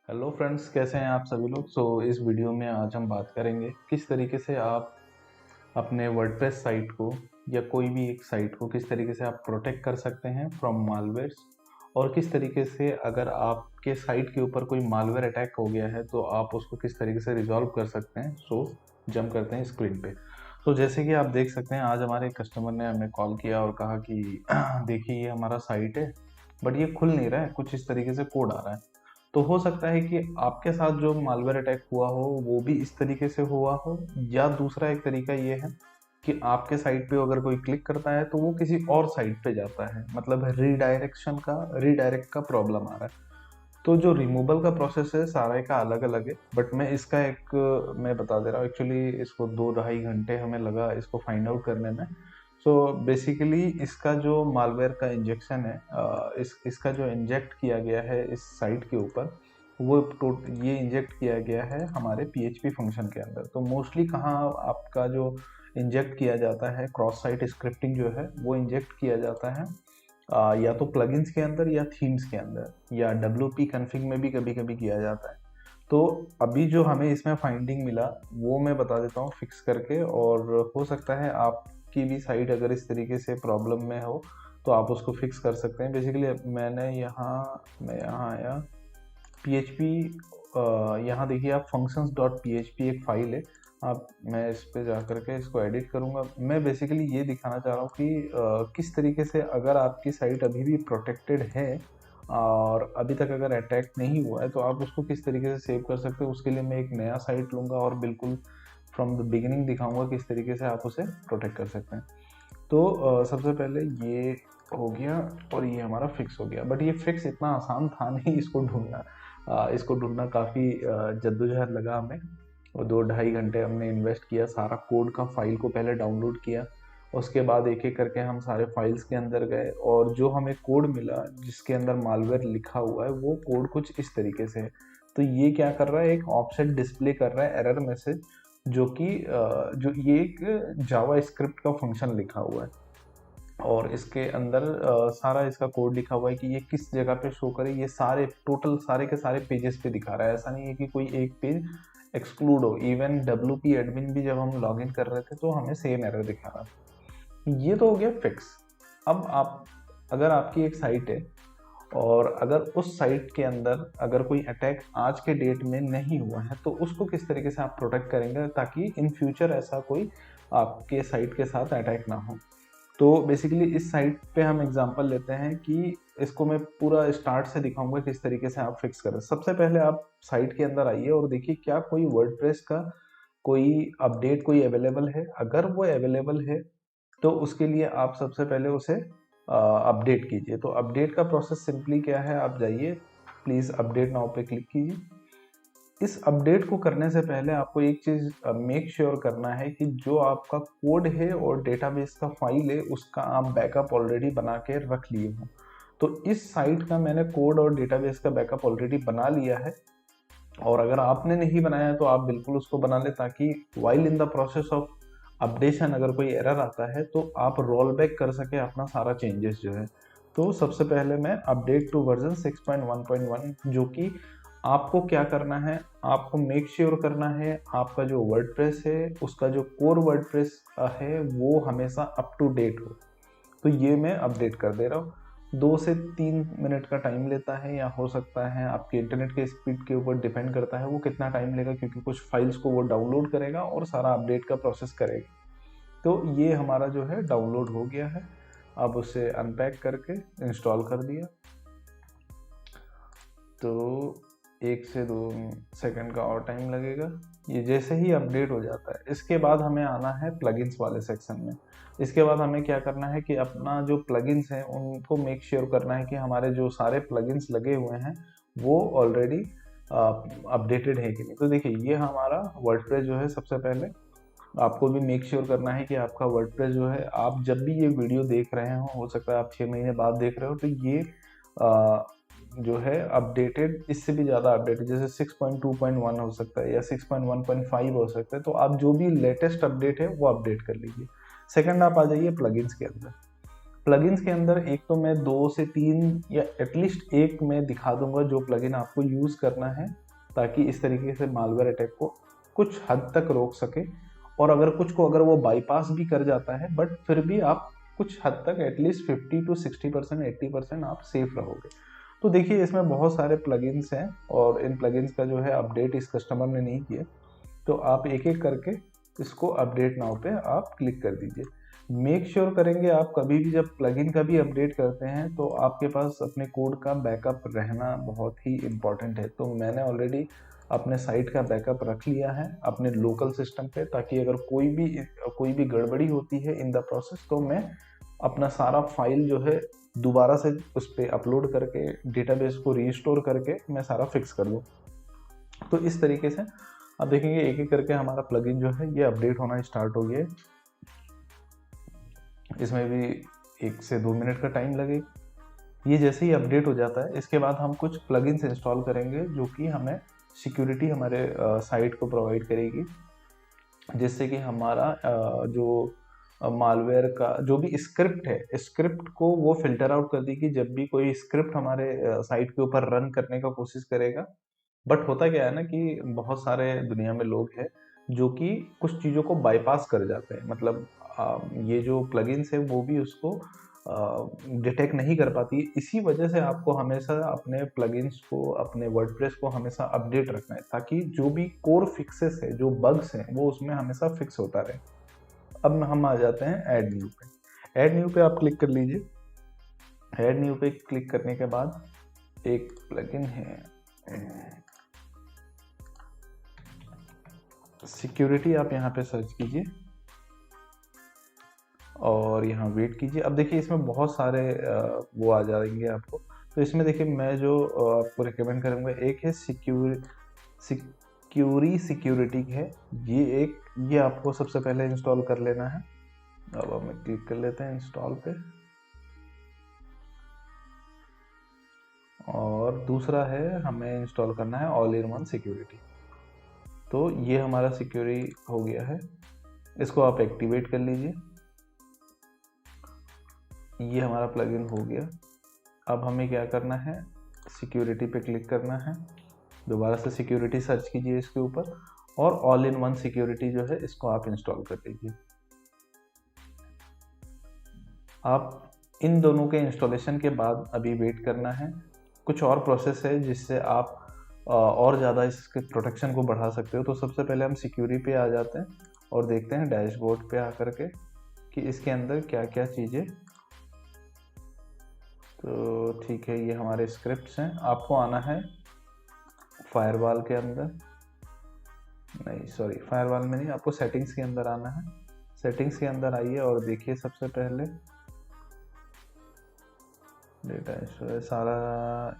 Hello friends, कैसे हैं आप सभी लोग। इस वीडियो में आज हम बात करेंगे किस तरीके से आप अपने वर्डप्रेस साइट को या कोई भी एक साइट को किस तरीके से आप प्रोटेक्ट कर सकते हैं फ्रॉम मालवेयर्स, और किस तरीके से अगर आपके साइट के ऊपर कोई मालवेयर अटैक हो गया है तो आप उसको किस तरीके से रिजॉल्व कर सकते हैं। जंप करते हैं स्क्रीन पे। जैसे कि आप देख सकते हैं, आज हमारे कस्टमर ने हमें कॉल किया और कहा कि देखिए ये हमारा साइट है बट ये खुल नहीं रहा है, कुछ इस तरीके से कोड आ रहा है। तो हो सकता है कि आपके साथ जो मालवेयर अटैक हुआ हो वो भी इस तरीके से हुआ हो, या दूसरा एक तरीका ये है कि आपके साइट पे अगर कोई क्लिक करता है तो वो किसी और साइट पे जाता है, मतलब रीडायरेक्ट का प्रॉब्लम आ रहा है। तो जो रिमूवल का प्रोसेस है सारे का अलग अलग है, बट मैं इसका एक मैं बता दे रहा हूँ। एक्चुअली इसको 2-2.5 घंटे हमें लगा इसको फाइंड आउट करने में। बेसिकली इसका जो मालवेयर का इंजेक्शन है, इसका जो इंजेक्ट किया गया है इस साइट के ऊपर, ये इंजेक्ट किया गया है हमारे PHP फंक्शन के अंदर। तो मोस्टली कहाँ आपका जो इंजेक्ट किया जाता है, क्रॉस साइट स्क्रिप्टिंग जो है वो इंजेक्ट किया जाता है या तो प्लगइन्स के अंदर या थीम्स के अंदर या WP कॉन्फ़िग में भी कभी कभी किया जाता है। तो अभी जो हमें इसमें फाइंडिंग मिला वो मैं बता देता हूँ फिक्स करके, और हो सकता है आपकी भी साइट अगर इस तरीके से प्रॉब्लम में हो तो आप उसको फिक्स कर सकते हैं। बेसिकली मैं यहाँ आया PHP, यहाँ देखिए आप functions.php एक फाइल है। आप मैं इस पे जा करके इसको एडिट करूँगा। मैं बेसिकली ये दिखाना चाह रहा हूँ कि किस तरीके से अगर आपकी साइट अभी भी प्रोटेक्टेड है और अभी तक अगर अटैक नहीं हुआ है तो आप उसको किस तरीके से सेव कर सकते हो। उसके लिए मैं एक नया साइट लूँगा और बिल्कुल फ्रॉम द बिगिनिंग दिखाऊंगा किस तरीके से आप उसे प्रोटेक्ट कर सकते हैं। सबसे पहले ये हो गया और ये हमारा फिक्स हो गया, बट ये फिक्स इतना आसान था नहीं इसको ढूंढना। इसको ढूंढना काफ़ी जद्दोजहद लगा हमें, और 2-2.5 घंटे हमने इन्वेस्ट किया। सारा कोड का फाइल को पहले डाउनलोड किया, उसके बाद एक एक करके हम सारे फाइल्स के अंदर गए, और जो हमें कोड मिला जिसके अंदर मालवेयर लिखा हुआ है वो कोड कुछ इस तरीके से है। तो ये क्या कर रहा है, एक ऑफसेट डिस्प्ले कर रहा है एरर मैसेज, जो कि जो ये एक जावा स्क्रिप्ट का फंक्शन लिखा हुआ है, और इसके अंदर सारा इसका कोड लिखा हुआ है कि ये किस जगह पे शो करे। ये सारे टोटल सारे के सारे पेजेस पे दिखा रहा है, ऐसा नहीं है कि कोई एक पेज एक्सक्लूड हो। इवन WP एडमिन भी जब हम लॉगिन कर रहे थे तो हमें सेम एरर दिखा रहा। ये तो हो गया फिक्स। अब आप अगर आपकी एक साइट है और अगर उस साइट के अंदर अगर कोई अटैक आज के डेट में नहीं हुआ है तो उसको किस तरीके से आप प्रोटेक्ट करेंगे ताकि इन फ्यूचर ऐसा कोई आपके साइट के साथ अटैक ना हो। तो बेसिकली इस साइट पे हम एग्जांपल लेते हैं कि इसको मैं पूरा स्टार्ट से दिखाऊंगा किस तरीके से आप फिक्स करें। सबसे पहले आप साइट के अंदर आइए और देखिए क्या कोई वर्डप्रेस का कोई अपडेट कोई अवेलेबल है। अगर वो अवेलेबल है तो उसके लिए आप सबसे पहले उसे अपडेट कीजिए। तो अपडेट का प्रोसेस सिंपली क्या है, आप जाइए प्लीज़ अपडेट नाउ पे क्लिक कीजिए। इस अपडेट को करने से पहले आपको एक चीज़ मेक श्योर करना है कि जो आपका कोड है और डेटाबेस का फाइल है उसका आप बैकअप ऑलरेडी बना के रख लिए हो। तो इस साइट का मैंने कोड और डेटाबेस का बैकअप ऑलरेडी बना लिया है, और अगर आपने नहीं बनाया तो आप बिल्कुल उसको बना लें ताकि while in the process of updation अगर कोई एरर आता है तो आप रोल बैक कर सके अपना सारा चेंजेस जो है। तो सबसे पहले मैं अपडेट टू वर्जन 6.1.1, जो कि आपको क्या करना है, आपको मेक श्योर करना है आपका जो वर्डप्रेस है उसका जो कोर वर्डप्रेस है वो हमेशा अप टू डेट हो। तो ये मैं अपडेट कर दे रहा हूँ। 2 से 3 मिनट का टाइम लेता है, या हो सकता है आपके इंटरनेट के स्पीड के ऊपर डिपेंड करता है वो कितना टाइम लेगा, क्योंकि कुछ फाइल्स को वो डाउनलोड करेगा और सारा अपडेट का प्रोसेस करेगा। तो ये हमारा जो है डाउनलोड हो गया है। अब उसे अनपैक करके इंस्टॉल कर दिया। तो 1 से 2 सेकंड का और टाइम लगेगा। ये जैसे ही अपडेट हो जाता है इसके बाद हमें आना है प्लगइन्स वाले सेक्शन में। इसके बाद हमें क्या करना है कि अपना जो प्लगइन्स हैं उनको मेक श्योर करना है कि हमारे जो सारे प्लगइन्स लगे हुए हैं वो ऑलरेडी अपडेटेड है कि नहीं। तो देखिए ये हमारा वर्डप्रेस जो है, सबसे पहले आपको भी मेक श्योर करना है कि आपका वर्डप्रेस जो है, आप जब भी ये वीडियो देख रहे हो सकता है आप 6 महीने बाद देख रहे हो, तो ये जो है अपडेटेड, इससे भी ज़्यादा अपडेटेड, जैसे 6.2.1 हो सकता है या 6.1.5 हो सकता है। तो आप जो भी लेटेस्ट अपडेट है वो अपडेट कर लीजिए। सेकंड आप आ जाइए प्लगइन्स के अंदर। प्लगइन्स के अंदर एक तो मैं 2 से 3 या एटलीस्ट एक मैं दिखा दूंगा जो प्लगइन आपको यूज़ करना है, ताकि इस तरीके से मालवेयर अटैक को कुछ हद तक रोक सके। और अगर कुछ को अगर वो बाईपास भी कर जाता है, बट फिर भी आप कुछ हद तक एटलीस्ट 50 to 60%, 80% आप सेफ रहोगे। तो देखिए इसमें बहुत सारे प्लगइन्स हैं और इन प्लगइन्स का जो है अपडेट इस कस्टमर ने नहीं किया, तो आप एक एक करके इसको अपडेट नाउ पे आप क्लिक कर दीजिए। मेक श्योर करेंगे आप कभी भी जब प्लगइन का भी अपडेट करते हैं तो आपके पास अपने कोड का बैकअप रहना बहुत ही इम्पॉर्टेंट है। तो मैंने ऑलरेडी अपने साइट का बैकअप रख लिया है अपने लोकल सिस्टम पे, ताकि अगर कोई भी गड़बड़ी होती है इन द प्रोसेस तो मैं अपना सारा फाइल जो है दोबारा से उस पर अपलोड करके डेटाबेस को रीस्टोर करके मैं सारा फिक्स कर दूँ। तो इस तरीके से आप देखेंगे एक एक करके हमारा प्लगइन जो है ये अपडेट होना स्टार्ट हो गया। इसमें भी 1 से 2 मिनट का टाइम लगेगा। ये जैसे ही अपडेट हो जाता है इसके बाद हम कुछ प्लगइन्स इंस्टॉल करेंगे जो कि हमें सिक्योरिटी हमारे साइट को प्रोवाइड करेगी, जिससे कि हमारा जो मालवेयर का जो भी स्क्रिप्ट है, स्क्रिप्ट को वो फिल्टर आउट कर देगी जब भी कोई स्क्रिप्ट हमारे साइट के ऊपर रन करने का कोशिश करेगा। बट होता क्या है ना कि बहुत सारे दुनिया में लोग हैं जो कि कुछ चीज़ों को बाईपास कर जाते हैं, मतलब ये जो प्लगइन्स है वो भी उसको डिटेक्ट नहीं कर पाती। इसी वजह से आपको हमेशा अपने प्लगइन्स को, अपने वर्डप्रेस को हमेशा अपडेट रखना है, ताकि जो भी कोर फिक्सेस है, जो बग्स हैं, वो उसमें हमेशा फिक्स होता रहे। अब हम आ जाते हैं ऐड न्यू पे। ऐड न्यू पे आप क्लिक कर लीजिए। ऐड न्यू पे क्लिक करने के बाद एक प्लगइन है सिक्योरिटी, आप यहाँ पे सर्च कीजिए और यहाँ वेट कीजिए। अब देखिए इसमें बहुत सारे वो आ जाएंगे आपको। तो इसमें देखिए मैं जो आपको रिकमेंड करूँगा, एक है सिक्योरिटी है, ये आपको सबसे पहले इंस्टॉल कर लेना है। अब हम क्लिक कर लेते हैं इंस्टॉल पे। और दूसरा है हमें इंस्टॉल करना है ऑल इन वन सिक्योरिटी। तो ये हमारा सिक्योरिटी हो गया है, इसको आप एक्टिवेट कर लीजिए। ये हमारा प्लगइन हो गया। अब हमें क्या करना है, सिक्योरिटी पे क्लिक करना है, दोबारा से सिक्योरिटी सर्च कीजिए इसके ऊपर, और ऑल इन वन सिक्योरिटी जो है इसको आप इंस्टॉल कर लीजिए। आप इन दोनों के इंस्टॉलेशन के बाद अभी वेट करना है। कुछ और प्रोसेस है जिससे आप और ज़्यादा इसके प्रोटेक्शन को बढ़ा सकते हो। तो सबसे पहले हम सिक्योरिटी पे आ जाते हैं और देखते हैं डैशबोर्ड पे आकर के कि इसके अंदर क्या क्या चीज़ें। तो ठीक है, ये हमारे स्क्रिप्ट्स हैं। आपको आना है फायरवॉल के अंदर, नहीं सॉरी फायरवॉल में नहीं, आपको सेटिंग्स के अंदर आना है। सेटिंग्स के अंदर आइए और देखिए सबसे पहले डेटा इंश्योरेंस सारा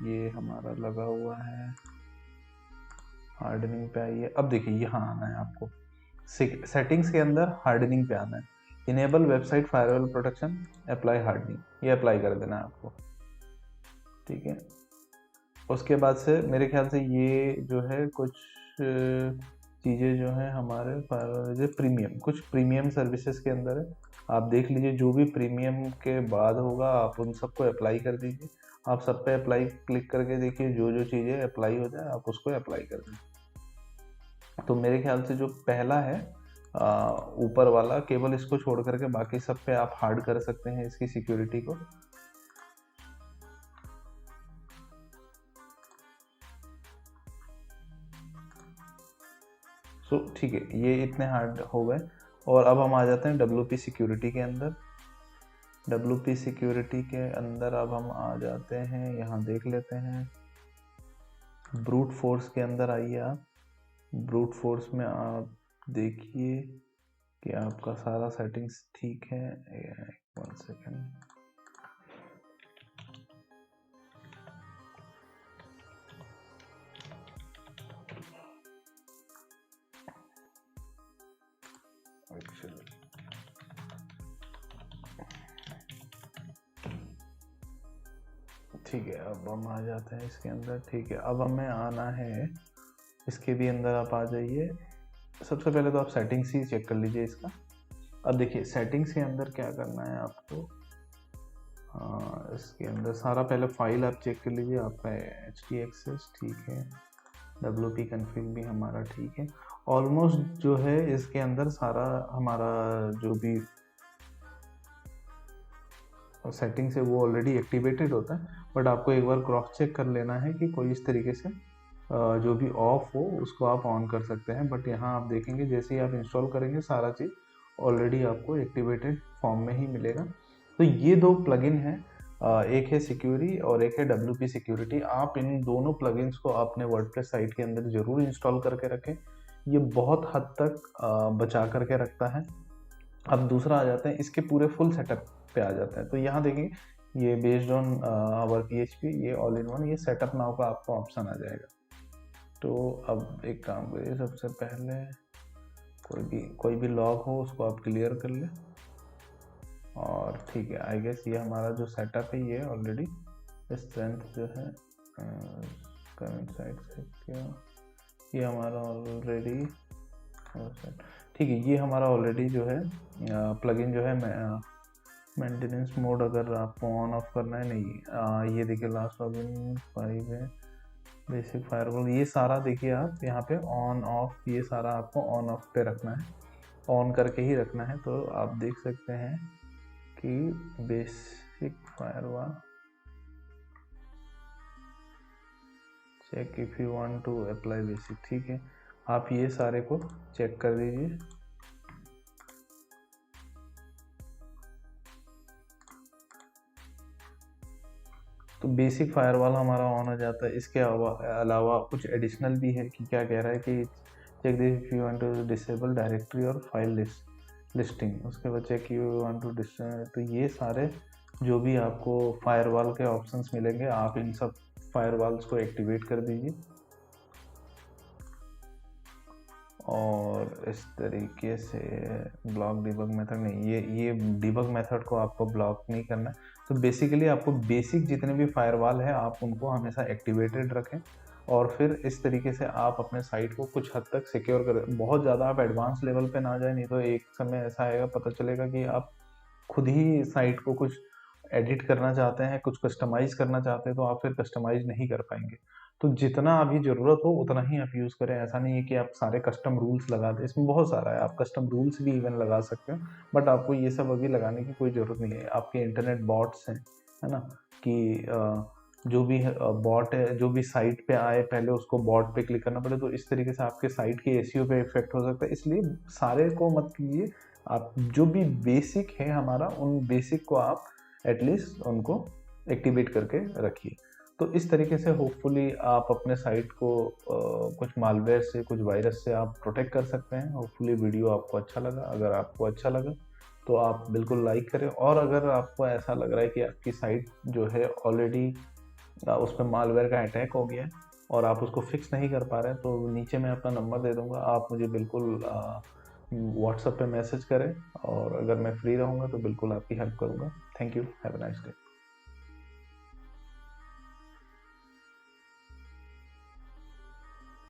ये हमारा लगा हुआ है। हार्डनिंग पे आइए। अब देखिए यहाँ आना है आपको, सेटिंग्स के अंदर हार्डनिंग पे आना है। Enable website firewall protection, apply hardening, ये अप्लाई कर देना है आपको, ठीक है। उसके बाद से मेरे ख्याल से ये जो है कुछ चीज़ें जो हैं हमारे फायरवॉल प्रीमियम, कुछ प्रीमियम सर्विसेज के अंदर है, आप देख लीजिए। जो भी प्रीमियम के बाद होगा आप उन सबको अप्लाई कर दीजिए। आप सब पे अप्लाई क्लिक करके देखिए, जो जो चीज़ें अप्लाई हो जाए आप उसको अप्लाई कर दें। तो मेरे ख्याल से जो पहला है ऊपर वाला, केवल इसको छोड़ करके बाकी सब पे आप हार्ड कर सकते हैं इसकी सिक्योरिटी को। सो ठीक है, ये इतने हार्ड हो गए। और अब हम आ जाते हैं WP सिक्योरिटी के अंदर। WP सिक्योरिटी के अंदर अब हम आ जाते हैं, यहाँ देख लेते हैं ब्रूट फोर्स के अंदर आइए आप। ब्रूट फोर्स में आप देखिए कि आपका सारा सेटिंग्स ठीक है। 1 सेकेंड, ठीक है। अब हम आ जाते हैं इसके अंदर, ठीक है। अब हमें आना है इसके भी अंदर, आप आ जाइए। सबसे पहले तो आप सेटिंग्स ही चेक कर लीजिए इसका। अब देखिए सेटिंग्स के अंदर क्या करना है आपको, इसके अंदर सारा पहले फाइल आप चेक कर लीजिए, आपका htaccess ठीक है, wp config भी हमारा ठीक है, ऑलमोस्ट जो है इसके अंदर सारा हमारा जो भी सेटिंग्स है वो ऑलरेडी एक्टिवेटेड होता है, बट आपको एक बार क्रॉस चेक कर लेना है कि कोई इस तरीके से जो भी ऑफ हो उसको आप ऑन कर सकते हैं। बट यहाँ आप देखेंगे जैसे ही आप इंस्टॉल करेंगे सारा चीज़ ऑलरेडी आपको एक्टिवेटेड फॉर्म में ही मिलेगा। तो ये दो प्लगइन है, एक है सिक्योरी और एक है WP सिक्योरिटी। आप इन दोनों प्लगइन्स को अपने वर्डप्रेस साइट के अंदर ज़रूर इंस्टॉल करके रखें, ये बहुत हद तक बचा करके रखता है। अब दूसरा आ जाते हैं इसके पूरे फुल सेटअप पे आ जाता है। तो यहाँ देखिए ये बेस्ड ऑन आवर PHP, ये ऑल इन वन, ये सेटअप नाउ का आपको ऑप्शन आ जाएगा। तो अब एक काम करिए, सबसे पहले कोई भी लॉग हो उसको आप क्लियर कर ले, और ठीक है। आई गेस ये हमारा जो सेटअप है ये ऑलरेडी स्ट्रेंथ जो है करंट साइट से क्या, ये हमारा ऑलरेडी ठीक है, ये हमारा ऑलरेडी जो है प्लगइन जो है मेंटेनेंस मोड अगर आपको ऑन ऑफ करना है, नहीं ये देखिए लास्ट लॉगिन 5 है, बेसिक फायरवॉल, ये सारा देखिए आप यहाँ पे ऑन ऑफ, ये सारा आपको ऑन ऑफ पे रखना है, ऑन करके ही रखना है। तो आप देख सकते हैं कि basic firewall check if you want to apply basic, ठीक है, आप ये सारे को चेक कर दीजिए। तो बेसिक फायरवॉल हमारा ऑन हो जाता है। इसके अलावा कुछ एडिशनल भी है कि क्या कह रहा है कि check this if you want to disable directory और फाइल लिस्टिंग, उसके बाद चेक यू वांट टू तो ये सारे जो भी आपको फायरवॉल के ऑप्शंस मिलेंगे आप इन सब फायरवॉल्स को एक्टिवेट कर दीजिए। और इस तरीके से ब्लॉक डिबग मेथड नहीं, ये डिबग मेथड को आपको ब्लॉक नहीं करना है। तो बेसिकली आपको बेसिक जितने भी फायरवॉल है आप उनको हमेशा एक्टिवेटेड रखें, और फिर इस तरीके से आप अपने साइट को कुछ हद तक सिक्योर करें। बहुत ज़्यादा आप एडवांस लेवल पे ना जाए, नहीं तो एक समय ऐसा आएगा पता चलेगा कि आप खुद ही साइट को कुछ एडिट करना चाहते हैं, कुछ कस्टमाइज़ करना चाहते हैं, तो आप फिर कस्टमाइज़ नहीं कर पाएंगे। तो जितना अभी ज़रूरत हो उतना ही आप यूज़ करें। ऐसा नहीं है कि आप सारे कस्टम रूल्स लगा दें, इसमें बहुत सारा है, आप कस्टम रूल्स भी इवन लगा सकते हो, बट आपको ये सब अभी लगाने की कोई ज़रूरत नहीं है। आपके इंटरनेट बॉट्स हैं, है ना, कि जो भी बॉट है, जो भी साइट पे आए पहले उसको बॉट पे क्लिक करना पड़े, तो इस तरीके से आपके साइट के SEO पे इफेक्ट हो सकता है। इसलिए सारे को मत कीजिए, आप जो भी बेसिक है हमारा, उन बेसिक को आप एटलीस्ट उनको एक्टिवेट करके रखिए। तो इस तरीके से होपफुली आप अपने साइट को कुछ मालवेयर से, कुछ वायरस से आप प्रोटेक्ट कर सकते हैं। होपफुली वीडियो आपको अच्छा लगा। अगर आपको अच्छा लगा तो आप बिल्कुल लाइक करें, और अगर आपको ऐसा लग रहा है कि आपकी साइट जो है ऑलरेडी उस पर मालवेयर का अटैक हो गया है और आप उसको फिक्स नहीं कर पा रहे हैं, तो नीचे मैं अपना नंबर दे दूंगा, आप मुझे बिल्कुल व्हाट्सएप पे मैसेज करें, और अगर मैं फ्री रहूँगा तो बिल्कुल आपकी हेल्प करूँगा। Thank you, have a nice day.